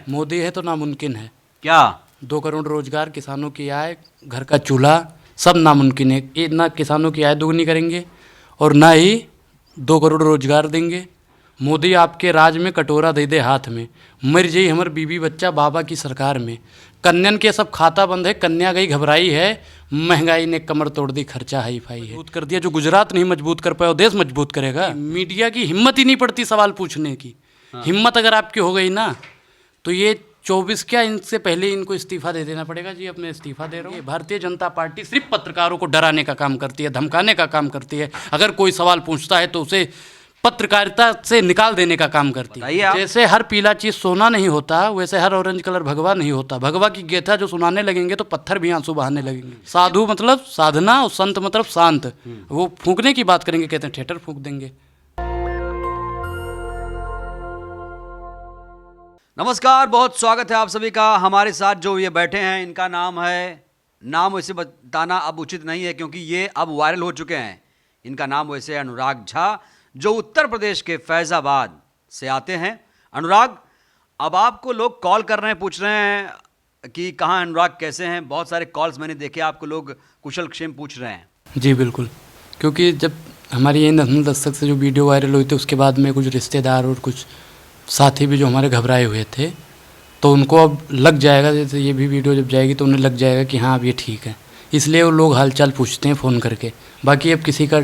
मोदी है तो नामुमकिन है। क्या? 2 करोड़ रोजगार, किसानों की आय, घर का चूल्हा, सब नामुमकिन है। ये ना किसानों की आय दोगुनी करेंगे और ना ही 2 करोड़ रोजगार देंगे। मोदी आपके राज में कटोरा दे दे हाथ में, मर जाई हमर बीबी बच्चा बाबा की सरकार में। कन्यन के सब खाता बंद है, कन्या गई घबराई है, महंगाई ने कमर तोड़ दी, खर्चा हाई फाई है। मजबूत कर दिया, जो गुजरात नहीं मजबूत कर पाया वो देश मजबूत करेगा। मीडिया की हिम्मत ही नहीं पड़ती सवाल पूछने की। हिम्मत अगर आपकी हो गई ना तो ये 24 क्या, इनसे पहले इनको इस्तीफा दे देना पड़ेगा जी। अब मैं इस्तीफा दे रहा हूँ। भारतीय जनता पार्टी सिर्फ पत्रकारों को डराने का काम करती है, धमकाने का काम करती है। अगर कोई सवाल पूछता है तो उसे पत्रकारिता से निकाल देने का काम करती है। जैसे हर पीला चीज सोना नहीं होता, वैसे हर ऑरेंज कलर भगवा नहीं होता। भगवा की गेथा जो सुनाने लगेंगे तो पत्थर भी आंसू बहाने लगेंगे। साधु मतलब साधना और संत मतलब शांत। वो फूंकने की बात करेंगे, कहते हैं थिएटर फूंक देंगे। नमस्कार, बहुत स्वागत है आप सभी का। हमारे साथ जो ये बैठे हैं इनका नाम है, नाम वैसे बताना अब उचित नहीं है क्योंकि ये अब वायरल हो चुके हैं। इनका नाम वैसे है अनुराग झा, जो उत्तर प्रदेश के फैजाबाद से आते हैं। अनुराग, अब आपको लोग कॉल कर रहे हैं, पूछ रहे हैं कि कहाँ अनुराग, कैसे हैं। बहुत सारे कॉल्स मैंने देखे, आपको लोग कुशल क्षेम पूछ रहे हैं। जी बिल्कुल, क्योंकि जब हमारी ये नज़म दस्तक से जो वीडियो वायरल हुई थी उसके बाद में कुछ रिश्तेदार और कुछ साथी भी जो हमारे घबराए हुए थे, तो उनको अब लग जाएगा, जैसे ये भी वीडियो जब जाएगी तो उन्हें लग जाएगा कि हाँ अब ये ठीक है। इसलिए वो लोग हालचाल पूछते हैं फ़ोन करके। बाकी अब किसी का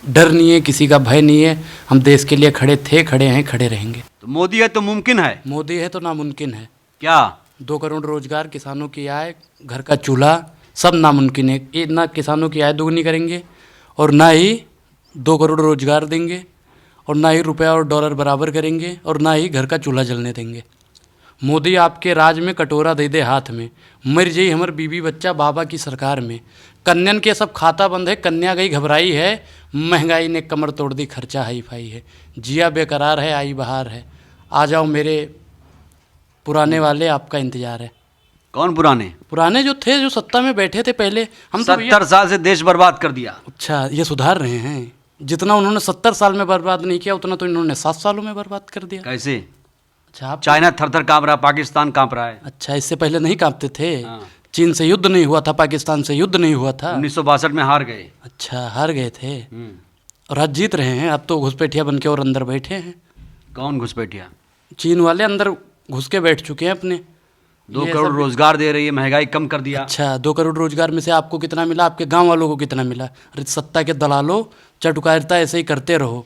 डर नहीं है, किसी का भय नहीं है। हम देश के लिए खड़े थे, खड़े हैं, खड़े रहेंगे। तो मोदी है तो मुमकिन है। मोदी है तो नामुमकिन है। क्या? 2 करोड़ रोजगार, किसानों की आय, घर का चूल्हा, सब नामुमकिन है। ये ना किसानों की आय दोगुनी करेंगे और ना ही 2 करोड़ रोजगार देंगे और ना ही रुपया और डॉलर बराबर करेंगे और ना ही घर का चूल्हा जलने देंगे। मोदी आपके राज में कटोरा दे दे हाथ में, मर जाई हमर बीबी बच्चा बाबा की सरकार में। कन्यन के सब खाता बंद है, कन्या गई घबराई है, महंगाई ने कमर तोड़ दी, खर्चा हाई फाई है। जिया बेकरार है, आई बहार है, आ जाओ मेरे पुराने वाले, आपका इंतजार है। कौन पुराने? पुराने जो थे, जो सत्ता में बैठे थे पहले। हम 70 साल से देश बर्बाद कर दिया। अच्छा, ये सुधार रहे हैं। जितना उन्होंने 70 साल में बर्बाद नहीं किया उतना तो इन्होंने 7 सालों में बर्बाद कर दिया। कैसे? अच्छा, आप चाइना थर-थर कांप रहा, पाकिस्तान कांप रहा है। अच्छा, इससे पहले नहीं कांपते थे? हाँ। चीन से युद्ध नहीं हुआ था, पाकिस्तान से युद्ध नहीं हुआ था। 1962 में हार गए। अच्छा, हार गए थे और आज जीत रहे हैं। अब तो घुसपैठिया बन के और अंदर बैठे हैं। कौन घुसपैठिया? चीन वाले अंदर घुस के बैठ चुके हैं अपने। 2 करोड़ रोजगार दे रही है, महंगाई कम कर दिया। अच्छा, 2 करोड़ रोजगार में से आपको कितना मिला, आपके गांव वालों को कितना मिला? अरे सत्ता के दलालों, चटुकारिता ऐसे ही करते रहो।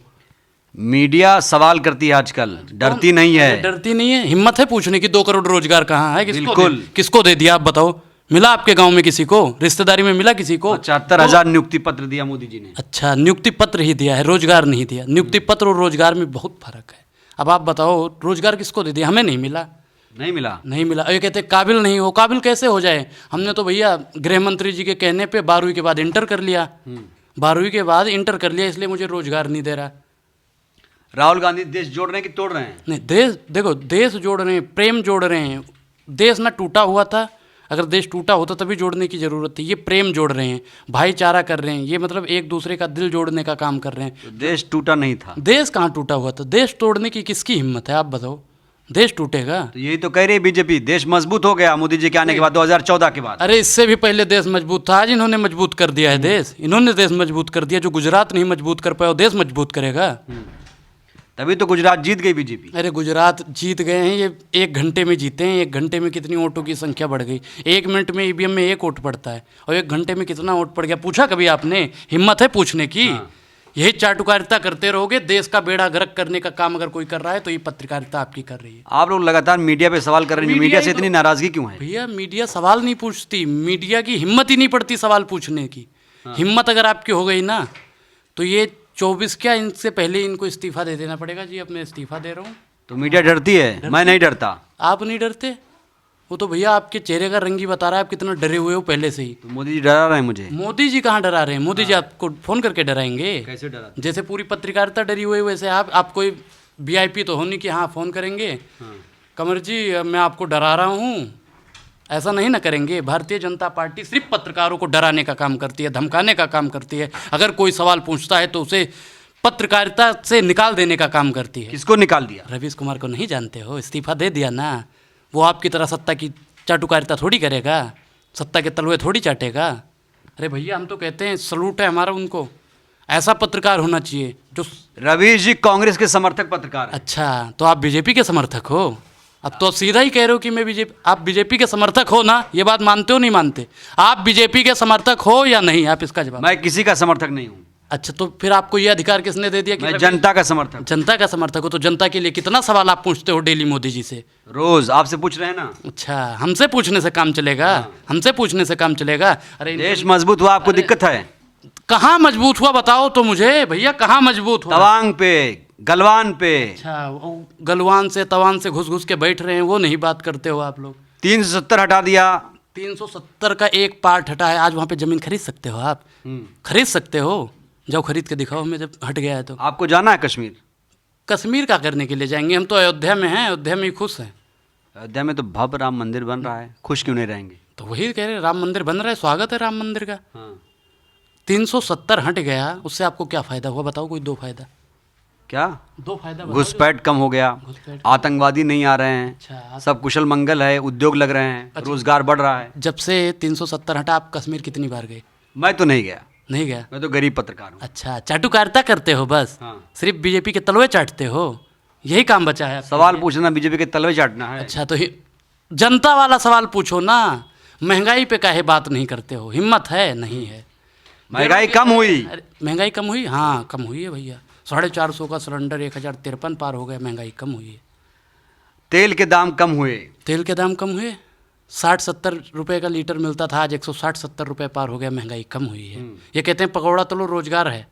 मीडिया सवाल करती है आजकल, डरती नहीं है। डरती नहीं है, हिम्मत है पूछने की 2 करोड़ रोजगार कहाँ है? बिल्कुल। किसको दे दिया आप बताओ? मिला आपके गांव में किसी को? रिश्तेदारी में मिला किसी को? 75,000 नियुक्ति पत्र दिया मोदी जी ने। अच्छा, नियुक्ति पत्र ही दिया है, रोजगार नहीं दिया। नियुक्ति पत्र और रोजगार में बहुत फर्क है। अब आप बताओ, रोजगार किसको दे दिया? हमें नहीं मिला। नहीं मिला? नहीं मिला। ये कहते काबिल नहीं हो। काबिल कैसे हो जाए? हमने तो भैया गृह मंत्री जी के कहने पे 12वीं के बाद इंटर कर लिया। 12वीं के बाद इंटर कर लिया, इसलिए मुझे रोजगार नहीं दे रहा। राहुल गांधी देश जोड़ रहे हैं कि तोड़ रहे हैं? नहीं, देश देखो, देश जोड़ रहे हैं, प्रेम जोड़ रहे हैं। देश ना टूटा हुआ था, अगर देश टूटा होता तभी जोड़ने की ज़रूरत थी। ये प्रेम जोड़ रहे हैं, भाईचारा कर रहे हैं। ये मतलब एक दूसरे का दिल जोड़ने का काम कर रहे हैं। तो देश टूटा नहीं था। देश कहाँ टूटा हुआ था? देश तोड़ने की किसकी हिम्मत है, आप बताओ? देश टूटेगा? तो यही तो कह रही है बीजेपी, देश मजबूत हो गया मोदी जी के आने के बाद, 2014 के बाद। अरे इससे भी पहले देश मजबूत था। आज इन्होंने मजबूत कर दिया है देश। इन्होंने देश मजबूत कर दिया। जो गुजरात नहीं मजबूत कर पाया वो देश मजबूत करेगा। तभी तो गुजरात जीत गई बीजेपी। अरे गुजरात जीत गए हैं, ये 1 घंटे में जीते हैं। 1 घंटे में कितनी वोटों की संख्या बढ़ गई? 1 मिनट में ईवीएम में 1 वोट पड़ता है और 1 घंटे में कितना वोट पड़ गया? पूछा कभी आपने? हिम्मत है पूछने की? यही चाटुकारिता करते रहोगे। देश का बेड़ा गर्क करने का काम अगर कोई कर रहा है तो ये पत्रकारिता आपकी कर रही है। आप लोग लगातार मीडिया पे सवाल कर रहे हैं, मीडिया से इतनी नाराजगी क्यों है? भैया मीडिया सवाल नहीं पूछती, मीडिया की हिम्मत ही नहीं पड़ती सवाल पूछने की। हिम्मत अगर आपकी हो गई ना तो ये 24 क्या, इनसे पहले इनको इस्तीफा दे देना पड़ेगा जी। अब मैं इस्तीफा दे रहा हूँ। तो मीडिया डरती है? मैं नहीं डरता। आप नहीं डरते? वो तो भैया आपके चेहरे का रंग ही बता रहा है आप कितना डरे हुए हो पहले से ही। तो मोदी जी डरा रहे हैं मुझे? मोदी जी कहाँ डरा रहे हैं? मोदी जी आपको फोन करके डराएंगे? कैसे डरा? जैसे पूरी पत्रकारिता डरी हुई है वैसे आप कोई वीआईपी तो हो नहीं कि हाँ फ़ोन करेंगे, कमर जी मैं आपको डरा रहा हूँ, ऐसा नहीं ना करेंगे। भारतीय जनता पार्टी सिर्फ पत्रकारों को डराने का काम करती है, धमकाने का काम करती है। अगर कोई सवाल पूछता है तो उसे पत्रकारिता से निकाल देने का काम करती है। किसको निकाल दिया? रवीश कुमार को नहीं जानते हो? इस्तीफा दे दिया ना। वो आपकी तरह सत्ता की चाटुकारिता थोड़ी करेगा, सत्ता के तलवे थोड़ी चाटेगा। अरे भैया हम तो कहते हैं सलूट है हमारा उनको, ऐसा पत्रकार होना चाहिए जो। रवीश जी कांग्रेस के समर्थक पत्रकार हैं। अच्छा, तो आप बीजेपी के समर्थक हो? अब तो सीधा ही कह रहे हो कि मैं बीजेपी, आप बीजेपी के समर्थक हो ना? ये बात मानते हो नहीं मानते? आप बीजेपी के समर्थक हो या नहीं, आप इसका जवाब। मैं किसी का समर्थक नहीं हूँ। अच्छा, तो फिर आपको ये अधिकार किसने दे दिया कि मैं जनता का समर्थक हूं। जनता का समर्थक हो? तो जनता के लिए कितना सवाल आप पूछते हो डेली मोदी जी से? रोज आपसे पूछ रहे हैं ना। अच्छा, हमसे पूछने से काम चलेगा? हमसे पूछने से काम चलेगा? अरे देश मजबूत हुआ, आपको दिक्कत है? कहाँ मजबूत हुआ बताओ तो मुझे भैया, कहाँ मजबूत हुआ? तवांग पे, गलवान पे। अच्छा, वो गलवान से तवान से घुस घुस के बैठ रहे हैं, वो नहीं बात करते हो आप लोग? 370 हटा दिया। 370 का एक पार्ट हटा है, आज वहाँ पे जमीन खरीद सकते हो आप? खरीद सकते हो? जाओ खरीद के दिखाओ हमें, जब हट गया है तो। आपको जाना है कश्मीर? कश्मीर का करने के लिए जाएंगे? हम तो अयोध्या में हैं, अयोध्या में ही खुश हैं। अयोध्या में तो भव्य राम मंदिर बन रहा है, खुश क्यों नहीं रहेंगे? तो वही कह रहे, राम मंदिर बन रहा है, स्वागत है राम मंदिर का। हाँ। 370 हट गया, उससे आपको क्या फ़ायदा हुआ बताओ? कोई दो फायदा? क्या? दो फायदा बताओ। घुसपैठ कम हो गया, घुसपैठ। आतंकवादी नहीं आ रहे हैं, अच्छा, सब कुशल मंगल है, उद्योग लग रहे हैं, रोजगार बढ़ रहा है। जब से 370 हटा, आप कश्मीर कितनी बार गए? मैं तो नहीं गया, नहीं गया? मैं तो गरीब पत्रकार हूँ। अच्छा, चाटुकारिता करते हो बस? हाँ। सिर्फ बीजेपी के तलवे चाटते हो, यही काम बचा है आपके सवाल लिए? पूछना बीजेपी के तलवे चाटना है? अच्छा, तो जनता वाला सवाल पूछो ना। महंगाई पे काहे बात नहीं करते हो? हिम्मत है? नहीं है। महंगाई कम हुई? अरे महंगाई कम हुई? हाँ कम हुई है भैया। 450 का सिलेंडर 1053 पार हो गया, महंगाई कम हुई है। तेल के दाम कम हुए? तेल के दाम कम हुए, 60-70 रुपए का लीटर मिलता था, आज 160-70 रुपए पार हो गया, महंगाई कम हुई है। ये कहते हैं पकौड़ा तलो रोजगार है,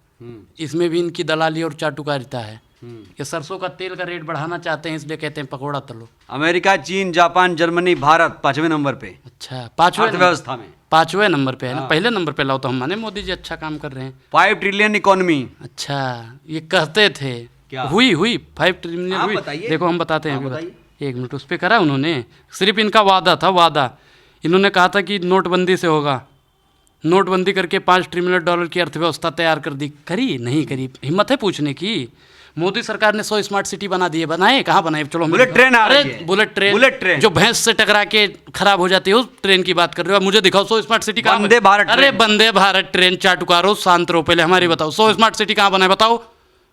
इसमें भी इनकी दलाली और चाटुकारिता है। ये सरसों का तेल का रेट बढ़ाना चाहते हैं, इसलिए कहते हैं पकौड़ा तलो। अमेरिका, चीन, जापान, जर्मनी, भारत 5वें नंबर पे अच्छा, पाँचवें अर्थव्यवस्था में। 5वें नंबर पे है ना? पहले नंबर पे लाओ तो हम माने मोदी जी अच्छा काम कर रहे हैं। 5 ट्रिलियन इकोनॉमी। अच्छा, ये कहते थे क्या? हुई 5 ट्रिलियन आप हुई। बताइए। देखो हम बताते हैं आप अभी बताइए। 1 मिनट उस पर करा उन्होंने, सिर्फ इनका वादा था, वादा। इन्होंने कहा था कि नोटबंदी से होगा, नोटबंदी करके $5 ट्रिलियन की अर्थव्यवस्था तैयार कर दी। करी? नहीं करी। हिम्मत है पूछने की? मोदी सरकार ने 100 स्मार्ट सिटी बना दिए, बनाए? कहाँ बनाए? चलो बुलेट ट्रेन आ रही है। बुलेट ट्रेन, बुलेट ट्रेन जो भैंस से टकरा के खराब हो जाती है उस ट्रेन की बात कर रहे हो? मुझे दिखाओ 100 स्मार्ट सिटी कहाँ? वंदे भारत अरे ट्रेन। वंदे भारत ट्रेन चाटुकारो, शांत रहो पहले, हमारी बताओ 100 स्मार्ट सिटी कहाँ बना है बताओ?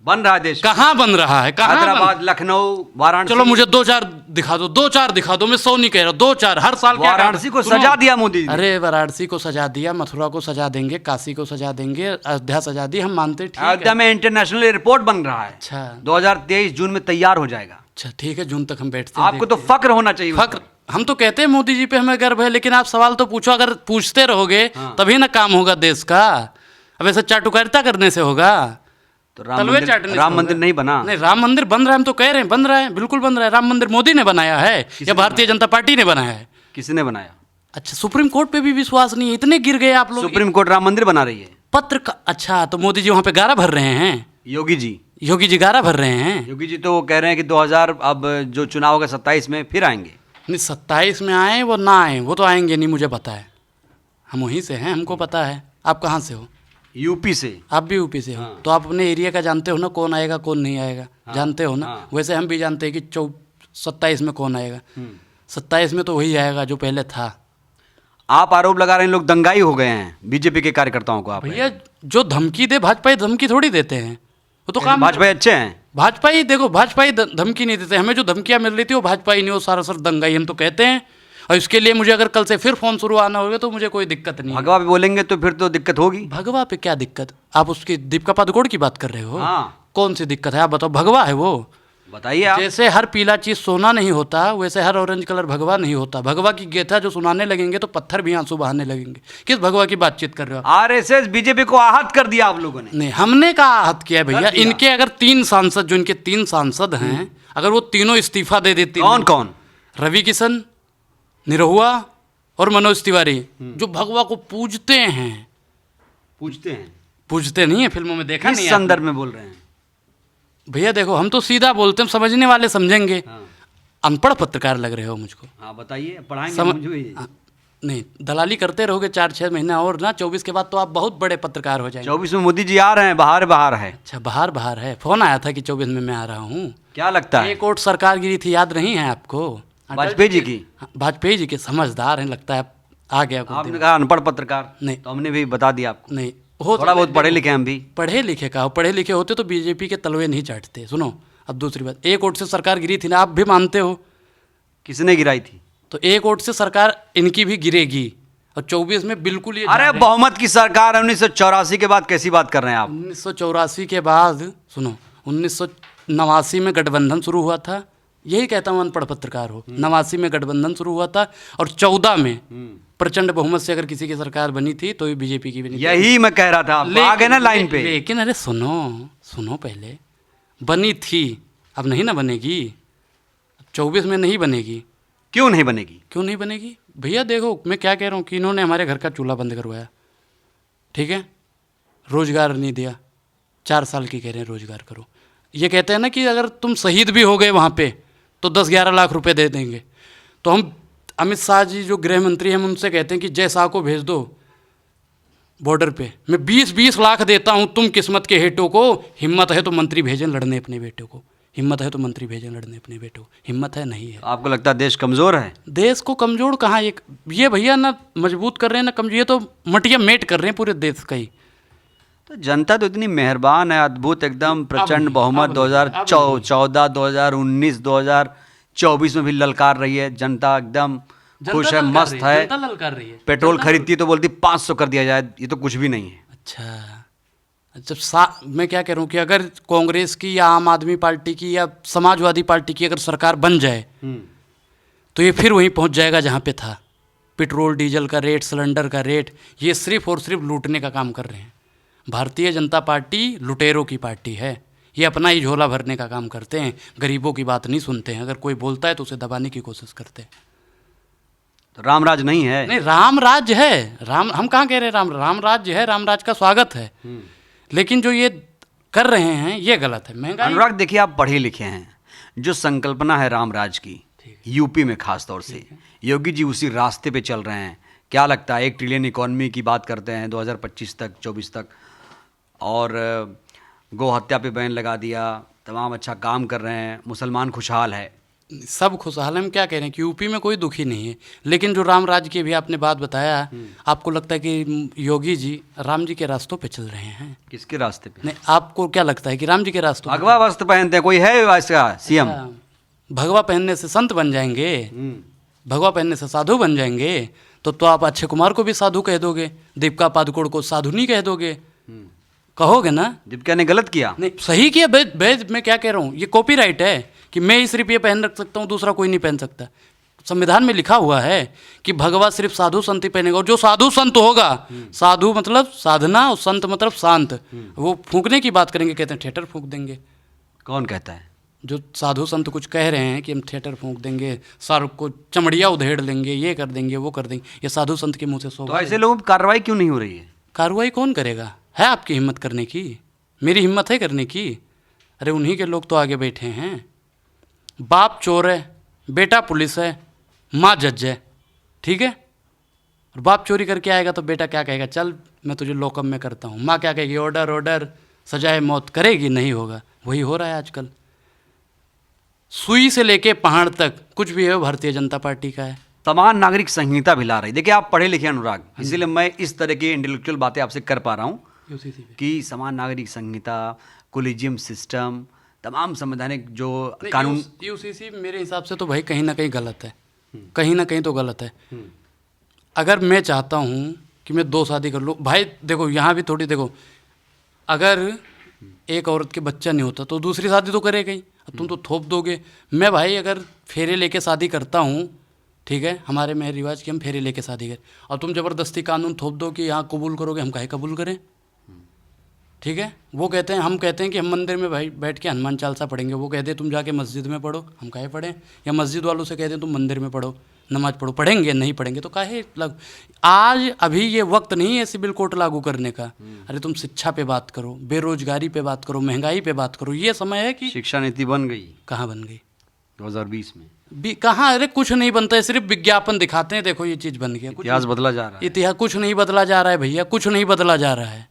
बन रहा है देश में। कहाँ बन रहा है? कहाँ हैदराबाद, लखनऊ, वाराणसी। चलो मुझे 2-4 दिखा दो, 2-4 दिखा दो, मैं 100 नहीं कह रहा, 2-4 हर साल। क्या वाराणसी को सुनो, सजा दिया मोदी जी। अरे वाराणसी को सजा दिया, मथुरा को सजा देंगे, काशी को सजा देंगे, अयोध्या सजा दी, हम मानते ठीक है। अयोध्या में इंटरनेशनल एयरपोर्ट बन रहा है, अच्छा 2023 जून में तैयार हो जाएगा। अच्छा ठीक है, जून तक हम बैठते हैं, आपको तो फक्र होना चाहिए। फक्र, हम तो कहते हैं मोदी जी पे हमें गर्व है, लेकिन आप सवाल तो पूछो। अगर पूछते रहोगे तभी ना काम होगा देश का। अब ऐसा चाटुकारिता करने से होगा? तो तलवे चाटने से राम होगा? मंदिर नहीं बना? नहीं, राम मंदिर बन रहा है, हम तो कह रहे हैं बन रहा है, बिल्कुल बन रहा है। राम मंदिर मोदी ने बनाया है या भारतीय जनता पार्टी ने बनाया है? किसने बनाया? अच्छा, सुप्रीम कोर्ट पे भी विश्वास नहीं है, इतने गिर गए आप लोग। सुप्रीम कोर्ट राम मंदिर बना रही है। पत्र का? अच्छा, तो मोदी जी वहाँ पे गारा भर रहे हैं? योगी जी, योगी जी गारा भर रहे हैं? योगी जी तो वो कह रहे हैं कि 2000 अब जो चुनाव होगा 27 में फिर आएंगे। नहीं, 27 में आए वो ना आए, वो तो आएंगे नहीं, मुझे पता है, हम वहीं से हैं, हमको पता है। आप कहाँ से हो? यूपी से। आप भी यूपी से हो? तो आप अपने एरिया का जानते हो ना, कौन आएगा कौन नहीं आएगा, जानते हो ना? वैसे हम भी जानते हैं कि 27 में कौन आएगा। 27 में तो वही आएगा जो पहले था। आप आरोप लगा रहे हैं लोग दंगाई हो गए हैं बीजेपी के कार्यकर्ताओं को। आप भैया जो धमकी दे, भाजपा धमकी थोड़ी देते हैं, वो तो काम। भाजपा अच्छे हैं? भाजपा ही देखो, भाजपा ही धमकी नहीं देते हमें। जो धमकियां मिल रही थी वो भाजपा ही नहीं, वो सारा दंगाई हम तो कहते हैं। और इसके लिए मुझे अगर कल से फिर फॉर्म शुरू आना होगा तो मुझे कोई दिक्कत नहीं है। भगवा भी बोलेंगे तो फिर तो दिक्कत होगी। भगवा पे क्या दिक्कत? आप उसकी दीपिका पादुकोण की बात कर रहे हो? हाँ। कौन सी दिक्कत है आप बताओ? भगवा है वो। बताइए आप। जैसे हर पीला चीज सोना नहीं होता, वैसे हर ऑरेंज कलर भगवा नहीं होता। भगवा की गेथा जो सुनाने लगेंगे तो पत्थर भी आंसू बहाने लगेंगे। किस भगवा की बातचीत कर रहे हो? आरएसएस बीजेपी को आहत कर दिया आप लोगों ने। नहीं, हमने कहा आहत किया भैया। दिया। इनके अगर 3 सांसद, जो इनके 3 सांसद हैं, अगर वो तीनों इस्तीफा दे देते। कौन कौन? रवि किशन, निरहुआ और मनोज तिवारी, जो भगवा को पूजते हैं। पूछते हैं? पूजते नहीं है, फिल्मों में देखा किस नहीं संदर्भ में बोल रहे हैं? भैया देखो, हम तो सीधा बोलते हैं, समझने वाले समझेंगे। हाँ। अनपढ़ पत्रकार लग रहे हो मुझको। हाँ बताइए, पढ़ाएंगे समझ मुझे भी। नहीं, दलाली करते रहोगे 4-6 महीना और ना, 24 के बाद तो आप बहुत बड़े पत्रकार हो जाएंगे। 24 में मोदी जी आ रहे हैं, बाहर है। अच्छा, बाहर है। फोन आया था कि 24 में मैं आ रहा हूँ। क्या लगता है? एक ओट सरकार गिरी थी, याद नहीं है आपको? वाजपेयी जी की? हाँ, वाजपेयी जी के समझदार हैं, लगता है आ गया कुछ आपने दिन। कहा अनपढ़ पत्रकार, नहीं। तो हमने भी बता दिया आपको। नहीं हो थोड़ा बहुत पढ़े लिखे हम भी। पढ़े लिखे का हो, पढ़े लिखे होते तो बीजेपी के तलवे नहीं चाटते। सुनो, अब दूसरी बात, एक वोट से सरकार गिरी थी ना, आप भी मानते हो। किसने गिराई थी? तो एक वोट से सरकार इनकी भी गिरेगी, और 24 में बिल्कुल ये अरे बहुमत की सरकार है 1984 के बाद, कैसी बात कर रहे हैं आप? 1984 के बाद, सुनो, 1989 में गठबंधन शुरू हुआ था। यही कहता हूँ अनपढ़ पत्रकार हो। 89 में गठबंधन शुरू हुआ था, और 14 में प्रचंड बहुमत से अगर किसी की सरकार बनी थी तो ये बीजेपी की बनी थी। यही मैं कह रहा था, आप आ गए ना लाइन पे। लेकिन अरे सुनो पहले, बनी थी, अब नहीं ना बनेगी, 24 में नहीं बनेगी। क्यों नहीं बनेगी? क्यों नहीं बनेगी भैया? देखो मैं क्या कह रहा हूँ कि इन्होंने हमारे घर का चूल्हा बंद करवाया, ठीक है, रोजगार नहीं दिया, 4 साल की कह रहे हैं रोजगार करो। ये कहते हैं ना कि अगर तुम शहीद भी हो गए वहाँ पे तो 10-11 लाख रुपए दे देंगे। तो हम अमित शाह जी जो गृह मंत्री हैं, हम उनसे कहते हैं कि जय शाह को भेज दो बॉर्डर पे, मैं 20-20 लाख देता हूँ, तुम किस्मत के हेटों को, हिम्मत है तो मंत्री भेजें लड़ने अपने बेटे को, हिम्मत है तो मंत्री भेजें लड़ने अपने बेटे को। हिम्मत है? नहीं है। आपको लगता है देश कमजोर है? देश को कमजोर कहाँ, ये भैया ना मजबूत कर रहे हैं ना कमजोर, ये तो मटिया मेट कर रहे हैं पूरे देश का ही। तो जनता तो इतनी मेहरबान है, अद्भुत एकदम, प्रचंड बहुमत। 2014, 2019, 2024 में भी ललकार रही है जनता, एकदम खुश है, मस्त है। जनता ललकार रही है। पेट्रोल खरीदती है तो बोलती 500 कर दिया जाए, ये तो कुछ भी नहीं है। अच्छा, मैं क्या कह रहा हूँ कि अगर कांग्रेस की या आम आदमी पार्टी की या समाजवादी पार्टी की अगर सरकार बन जाए तो ये फिर वहीं पहुँच जाएगा जहाँ पे था। पेट्रोल डीजल का रेट, सिलेंडर का रेट, ये सिर्फ और सिर्फ लूटने का काम कर रहे हैं। भारतीय जनता पार्टी लुटेरों की पार्टी है, ये अपना ही झोला भरने का काम करते हैं, गरीबों की बात नहीं सुनते हैं। अगर कोई बोलता है तो उसे दबाने की कोशिश करते हैं। तो राम राज नहीं है? नहीं, राम राज्य है। हम कहाँ कह रहे हैं राम राज्य है, राम राज का स्वागत है, लेकिन जो ये कर रहे हैं ये गलत है। महंगाई। अनुराग देखिए, आप पढ़े लिखे हैं, जो संकल्पना है राम राज की यूपी में खास तौर से, योगी जी उसी रास्ते पे चल रहे हैं। क्या लगता है, 1 ट्रिलियन इकॉनमी की बात करते हैं 2025 तक, 24 तक, और गौ हत्या पे बैन लगा दिया, तमाम अच्छा काम कर रहे हैं, मुसलमान खुशहाल है, सब खुशहाल है। हम क्या कह रहे हैं कि यूपी में कोई दुखी नहीं है, लेकिन जो राम राज्य की भी आपने बात बताया, आपको लगता है कि योगी जी राम जी के रास्तों पे चल रहे हैं? किसके रास्ते पे? नहीं, आपको क्या लगता है कि राम जी के रास्तों? भगवा वस्त्र पहनते हैं, कोई है इसका सीएम? भगवा पहनने से संत बन जाएंगे, भगवा पहनने से साधु बन जाएंगे, तो आप अक्षय कुमार को भी साधु कह दोगे, दीपिका पादुकोण को साधु नहीं कह दोगे? कहोगे ना? दीपिका ने गलत किया? नहीं, सही किया। मैं क्या कह रहा हूँ, ये कॉपीराइट है कि मैं ही सिर्फ ये पहन रख सकता हूँ, दूसरा कोई नहीं पहन सकता। संविधान में लिखा हुआ है कि भगवा सिर्फ साधु संत ही पहनेगा, और जो साधु संत होगा, साधु मतलब साधना और संत मतलब शांत, वो फूंकने की बात करेंगे, कहते हैं थिएटर फूंक देंगे। कौन कहता है? जो साधु संत कुछ कह रहे हैं कि हम थिएटर फूंक देंगे, शाहरुख को चमड़िया उधेड़ लेंगे, ये कर देंगे, वो कर देंगे, ये साधु संत के मुंह से तो ऐसे लोगों पर कार्रवाई क्यों नहीं हो रही है? कार्रवाई कौन करेगा? है आपकी हिम्मत करने की? मेरी हिम्मत है करने की? अरे उन्हीं के लोग तो आगे बैठे हैं। बाप चोर है, बेटा पुलिस है, माँ जज है, ठीक है, और बाप चोरी करके आएगा तो बेटा क्या कहेगा, चल मैं तुझे लॉकअप में करता हूँ। माँ क्या कहेगी, ऑर्डर ऑर्डर, सजाए मौत करेगी? नहीं होगा। वही हो रहा है आजकल। सुई से लेके पहाड़ तक कुछ भी है वो भारतीय जनता पार्टी का है। समान नागरिक संहिता भी ला रही। देखिए, आप पढ़े लिखे अनुराग, इसीलिए मैं इस तरह की इंटेलेक्चुअल बातें आपसे कर पा रहा हूँ कि समान नागरिक संहिता, कोलिजियम सिस्टम, तमाम संवैधानिक जो कानून, यूसीसी मेरे हिसाब से तो भाई कहीं ना कहीं गलत है, कहीं ना कहीं तो गलत है। अगर मैं चाहता हूँ कि मैं 2 शादी कर लूँ, भाई देखो यहाँ भी थोड़ी देखो, अगर एक औरत के बच्चा नहीं होता तो दूसरी शादी तो करेगा ही। अब तुम तो थोप दोगे। मैं भाई अगर फेरे लेके शादी करता हूँ, ठीक है, हमारे में रिवाज कि हम फेरे लेके शादी करें, और तुम ज़बरदस्ती कानून थोप दो कि यहाँ कबूल करोगे, हम काहे कबूल करें? ठीक है, वो कहते हैं, हम कहते हैं कि हम मंदिर में भाई बैठ के हनुमान चालीसा पढ़ेंगे, वो कहते हैं तुम जाके मस्जिद में पढ़ो, हम काहे पढ़ें? या मस्जिद वालों से कहते हैं तुम मंदिर में पढ़ो, नमाज पढ़ो, पढ़ेंगे? नहीं पढ़ेंगे तो काहे आज अभी ये वक्त नहीं है सिविल कोड लागू करने का। अरे तुम शिक्षा पे बात करो, बेरोजगारी पे बात करो, महंगाई पे बात करो। ये समय है कि शिक्षा नीति बन गई। कहाँ बन गई? 2020 में कहाँ? अरे कुछ नहीं बनता है, सिर्फ विज्ञापन दिखाते हैं, देखो ये चीज़ बन गया। इतिहास बदला जा रहा है। इतिहास कुछ नहीं बदला जा रहा है भैया, कुछ नहीं बदला जा रहा है।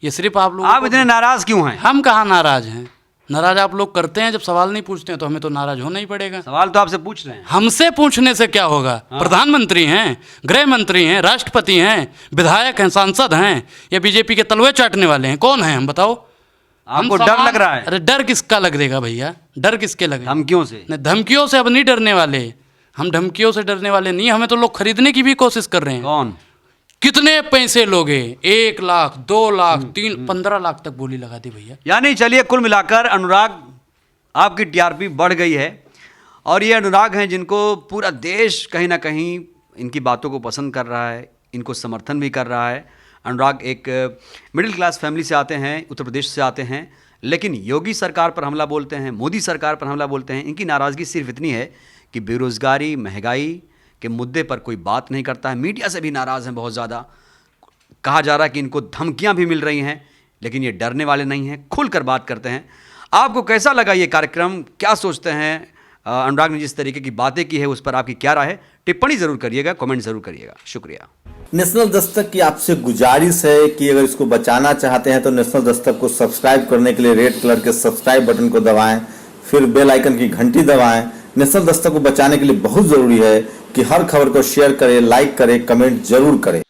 ये सिर्फ आप लोग इतने नाराज क्यों हैं? हम कहाँ नाराज हैं? नाराज आप लोग करते हैं, जब सवाल नहीं पूछते हैं तो हमें तो नाराज होना ही पड़ेगा। सवाल तो आपसे पूछ रहे हैं। हमसे पूछने से क्या होगा? प्रधानमंत्री हैं, गृह मंत्री हैं, राष्ट्रपति हैं, विधायक हैं, सांसद हैं, या बीजेपी के तलवे चाटने वाले हैं? कौन है हम बताओ? आपको डर सवाल- लग रहा है? अरे डर किसका लगेगा भैया, डर किसके लगे? धमकियों से? नहीं, धमकियों से अब नहीं डरने वाले हम, धमकियों से डरने वाले नहीं। हमें तो लोग खरीदने की भी कोशिश कर रहे हैं। कौन? कितने पैसे लोगे? 1 लाख, 2 लाख, 3, 15 लाख तक बोली लगा दी भैया। यानी चलिए, कुल मिलाकर अनुराग, आपकी टीआरपी बढ़ गई है। और ये अनुराग हैं जिनको पूरा देश कहीं ना कहीं इनकी बातों को पसंद कर रहा है, इनको समर्थन भी कर रहा है। अनुराग एक मिडिल क्लास फैमिली से आते हैं, उत्तर प्रदेश से आते हैं, लेकिन योगी सरकार पर हमला बोलते हैं, मोदी सरकार पर हमला बोलते हैं। इनकी नाराज़गी सिर्फ इतनी है कि बेरोज़गारी, महंगाई के मुद्दे पर कोई बात नहीं करता है। मीडिया से भी नाराज़ हैं बहुत ज़्यादा। कहा जा रहा है कि इनको धमकियां भी मिल रही हैं, लेकिन ये डरने वाले नहीं हैं, खुलकर बात करते हैं। आपको कैसा लगा ये कार्यक्रम? क्या सोचते हैं? अनुराग ने जिस तरीके की बातें की है उस पर आपकी क्या राय है? टिप्पणी ज़रूर करिएगा, कमेंट ज़रूर करिएगा। शुक्रिया। नेशनल दस्तक की आपसे गुजारिश है कि अगर इसको बचाना चाहते हैं तो नेशनल दस्तक को सब्सक्राइब करने के लिए रेड कलर के सब्सक्राइब बटन को दबाएं, फिर बेल आइकन की घंटी दबाएं। नेशनल दस्तक को बचाने के लिए बहुत जरूरी है कि हर खबर को शेयर करें, लाइक करें, कमेंट जरूर करें।